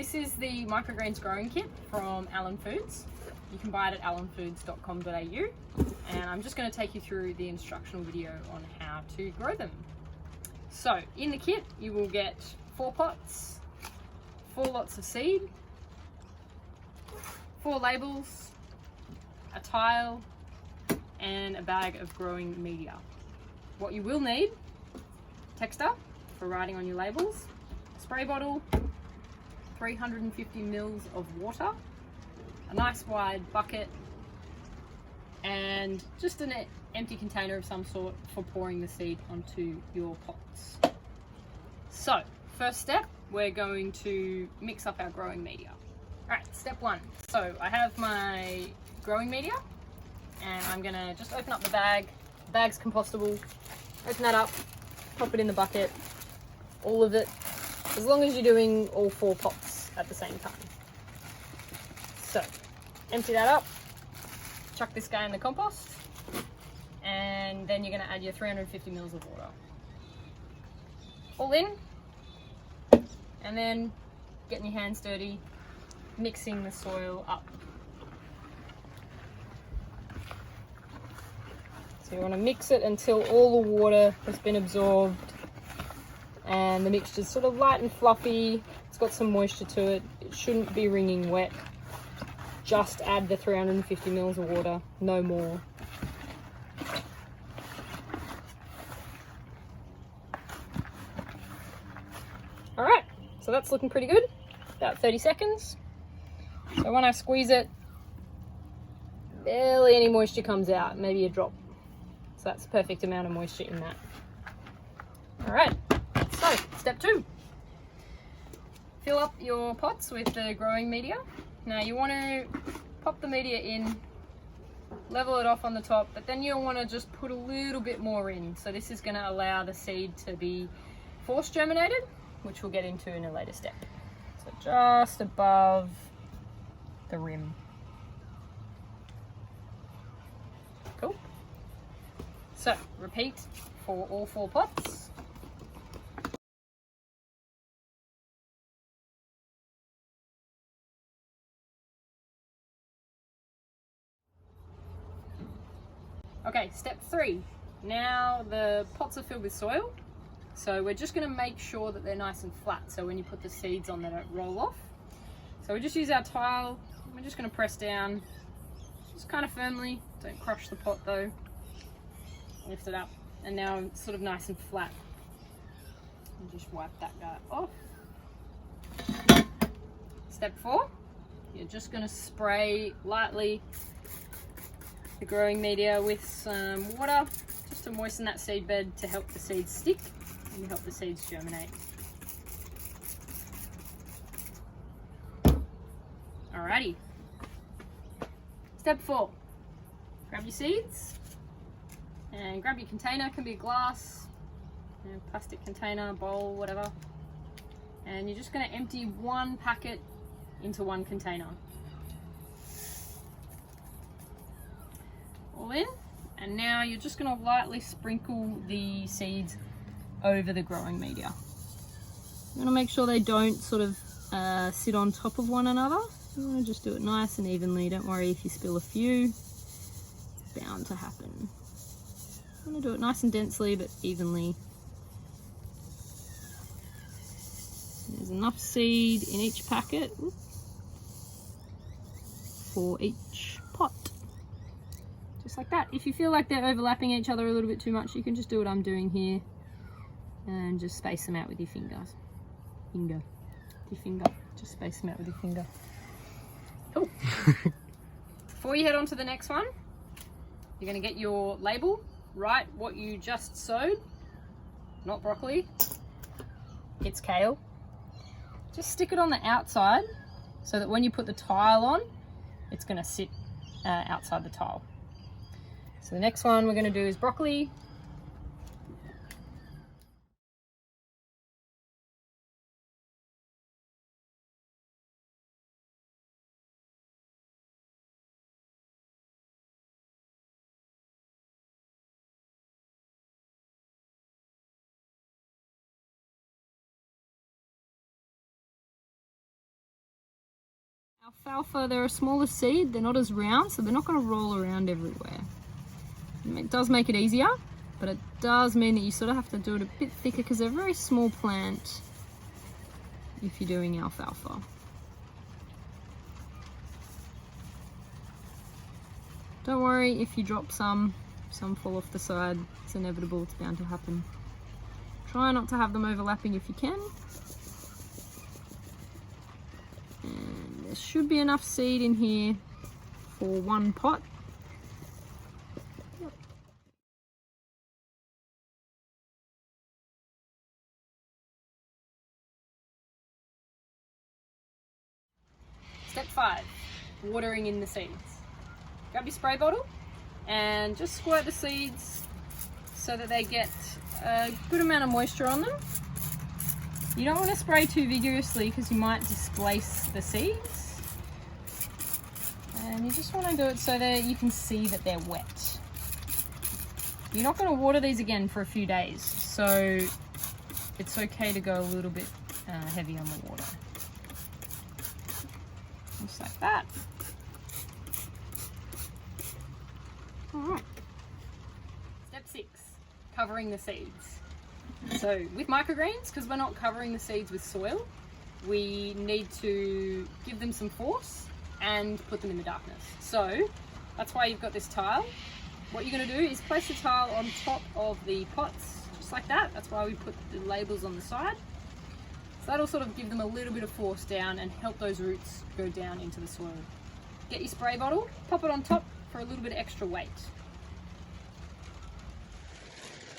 This is the Microgreens growing kit from Allen Foods. You can buy it at allenfoods.com.au, and I'm just going to take you through the instructional video on how to grow them. So in the kit you will get 4 pots, 4 lots of seed, 4 labels, a tile, and a bag of growing media. What you will need: texter for writing on your labels, a spray bottle, 350 mils of water, a nice wide bucket, and just an empty container of some sort for pouring the seed onto your pots. So first step, we're going to mix up our growing media. Alright, step 1. So I have my growing media, and I'm gonna just open up the bag. The bag's compostable. Open that up, pop it in the bucket, all of it, as long as you're doing all 4 pots at the same time. So empty that up, chuck this guy in the compost, and then you're going to add your 350 mils of water. All in, and then getting your hands dirty, mixing the soil up. So you want to mix it until all the water has been absorbed and the mixture's sort of light and fluffy. It's got some moisture to it. It shouldn't be wringing wet. Just add the 350 mils of water, no more. Alright, so that's looking pretty good. About 30 seconds. So when I squeeze it, barely any moisture comes out, maybe a drop. So that's the perfect amount of moisture in that. Alright, so step 2. Fill up your pots with the growing media. Now you want to pop the media in, level it off on the top, but then you'll want to just put a little bit more in. So this is going to allow the seed to be force germinated, which we'll get into in a later step. So just above the rim. Cool. So repeat for all 4 pots. Okay, step 3. Now the pots are filled with soil, so we're just going to make sure that they're nice and flat, so when you put the seeds on they don't roll off. So we just use our tile. We're just going to press down just kind of firmly, don't crush the pot though. Lift it up, and now it's sort of nice and flat. And just wipe that guy off. Step 4, you're just going to spray lightly the growing media with some water just to moisten that seed bed to help the seeds stick and help the seeds germinate. Alrighty. Step 4, grab your seeds and grab your container. It can be a glass, plastic container, bowl, whatever, and you're just going to empty 1 packet into 1 container. All in, and now you're just going to lightly sprinkle the seeds over the growing media. You want to make sure they don't sort of sit on top of one another. You want to just do it nice and evenly. Don't worry if you spill a few, it's bound to happen. You want to do it nice and densely but evenly. There's enough seed in each packet for each pot. Just like that. If you feel like they're overlapping each other a little bit too much, you can just do what I'm doing here and just space them out with your fingers. Just space them out with your finger. Cool. Before you head on to the next one, you're going to get your label. Write what you just sowed. Not broccoli, it's kale. Just stick it on the outside so that when you put the tile on, it's going to sit outside the tile. So the next one we're going to do is broccoli. Alfalfa, they're a smaller seed, they're not as round, so they're not going to roll around everywhere. It does make it easier, but it does mean that you sort of have to do it a bit thicker because they're a very small plant if you're doing alfalfa. Don't worry if you drop some fall off the side. It's inevitable, it's bound to happen. Try not to have them overlapping if you can. And there should be enough seed in here for one pot. Yep. Step 5, watering in the seeds. Grab your spray bottle and just squirt the seeds so that they get a good amount of moisture on them. You don't want to spray too vigorously because you might displace the seeds. And you just want to do it so that you can see that they're wet. You're not going to water these again for a few days, so it's okay to go a little bit heavy on the water. Just like that. Alright. Step 6, covering the seeds. So with microgreens, because we're not covering the seeds with soil, we need to give them some force and put them in the darkness. So that's why you've got this tile. What you're going to do is place the tile on top of the pots, just like that. That's why we put the labels on the side. So that'll sort of give them a little bit of force down and help those roots go down into the soil. Get your spray bottle, pop it on top for a little bit of extra weight.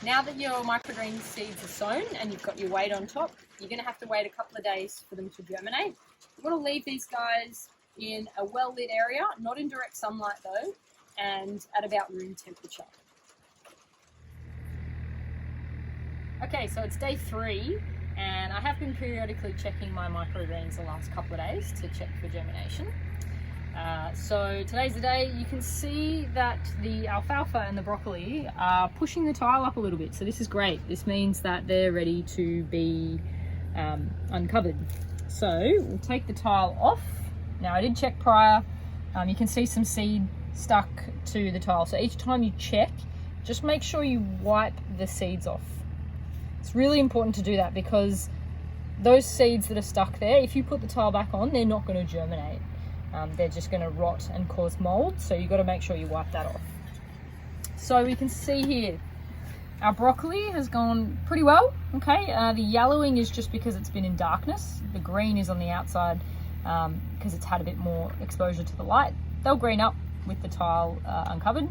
Now that your microgreen seeds are sown and you've got your weight on top, you're going to have to wait a couple of days for them to germinate. You want to leave these guys in a well-lit area, not in direct sunlight though, and at about room temperature. Okay, so it's day 3, and I have been periodically checking my microgreens the last couple of days to check for germination. So today's the day. You can see that the alfalfa and the broccoli are pushing the tile up a little bit, so this is great. This means that they're ready to be uncovered. So we'll take the tile off. Now I did check prior. You can see some seed stuck to the tile, so each time you check, just make sure you wipe the seeds off. It's really important to do that because those seeds that are stuck there, if you put the tile back on, they're not going to germinate. They're just going to rot and cause mold, so you've got to make sure you wipe that off. So we can see here, our broccoli has gone pretty well, okay? The yellowing is just because it's been in darkness. The green is on the outside because it's had a bit more exposure to the light. They'll green up with the tile uncovered.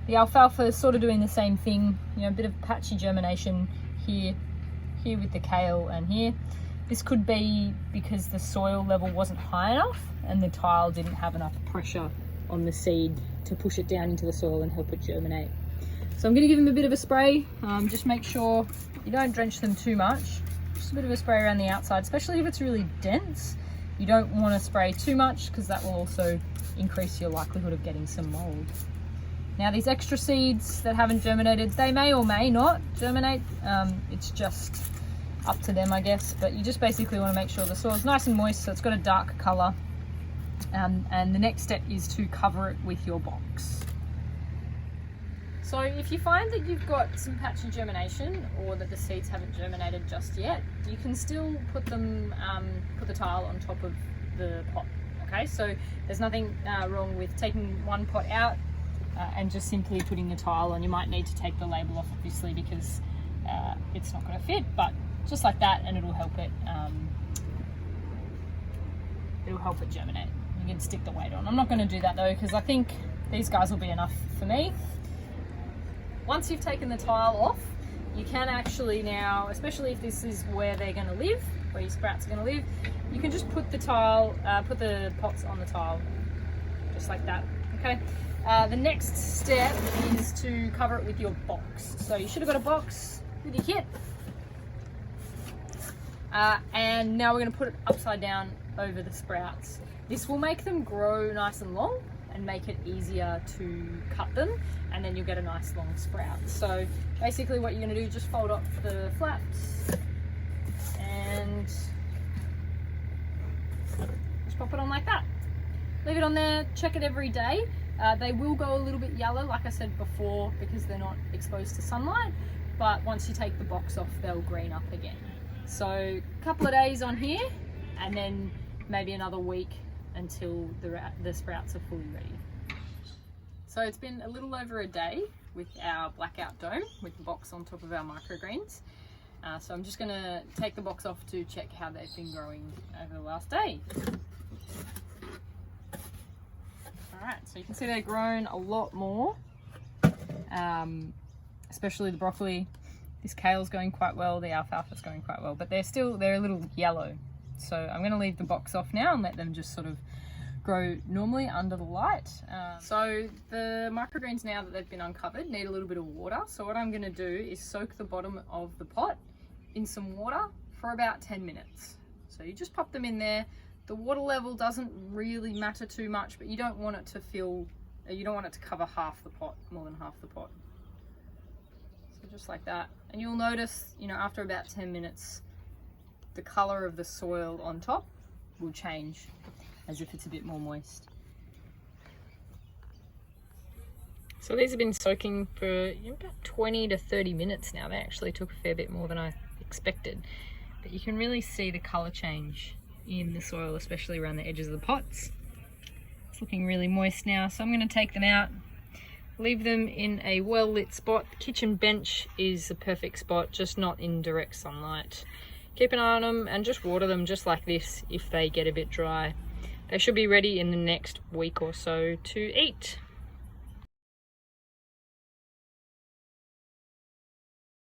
The alfalfa is sort of doing the same thing, you know, a bit of patchy germination here with the kale and here. This could be because the soil level wasn't high enough and the tile didn't have enough pressure on the seed to push it down into the soil and help it germinate. So I'm going to give them a bit of a spray. Just make sure you don't drench them too much. Just a bit of a spray around the outside, especially if it's really dense. You don't want to spray too much because that will also increase your likelihood of getting some mold. Now these extra seeds that haven't germinated, they may or may not germinate. It's just up to them, I guess, but you just basically want to make sure the soil is nice and moist so it's got a dark colour, and the next step is to cover it with your box. So if you find that you've got some patchy germination or that the seeds haven't germinated just yet, you can still put them put the tile on top of the pot. Okay, so there's nothing wrong with taking one pot out and just simply putting the tile on. You might need to take the label off obviously because it's not going to fit, but just like that, and it'll help it germinate. You can stick the weight on. I'm not going to do that though because I think these guys will be enough for me. Once you've taken the tile off, you can actually now, especially if this is where they're going to live, where your sprouts are going to live, you can just put the tile, put the pots on the tile, just like that. Okay. The next step is to cover it with your box. So you should have got a box with your kit. And now we're going to put it upside down over the sprouts. This will make them grow nice and long and make it easier to cut them, and then you'll get a nice long sprout. So basically what you're going to do is just fold up the flaps and just pop it on like that. Leave it on there, check it every day. They will go a little bit yellow, like I said before, because they're not exposed to sunlight, but once you take the box off, they'll green up again. So a couple of days on here, and then maybe another week until the sprouts are fully ready. So it's been a little over a day with our blackout dome with the box on top of our microgreens. So I'm just going to take the box off to check how they've been growing over the last day. Alright, so you can see they've grown a lot more, especially the broccoli. This kale's going quite well, the alfalfa's going quite well, but they're a little yellow. So I'm going to leave the box off now and let them just sort of grow normally under the light. So the microgreens, now that they've been uncovered, need a little bit of water. So what I'm going to do is soak the bottom of the pot in some water for about 10 minutes. So you just pop them in there. The water level doesn't really matter too much, but you don't want it to cover half the pot, more than half the pot. So just like that. And you'll notice, after about 10 minutes, the color of the soil on top will change as if it's a bit more moist. So these have been soaking for about 20 to 30 minutes now. They actually took a fair bit more than I expected, but you can really see the color change in the soil, especially around the edges of the pots. It's looking really moist now, so I'm going to take them out, leave them in a well-lit spot. The kitchen bench is the perfect spot, just not in direct sunlight. Keep an eye on them and just water them just like this if they get a bit dry. They should be ready in the next week or so to eat.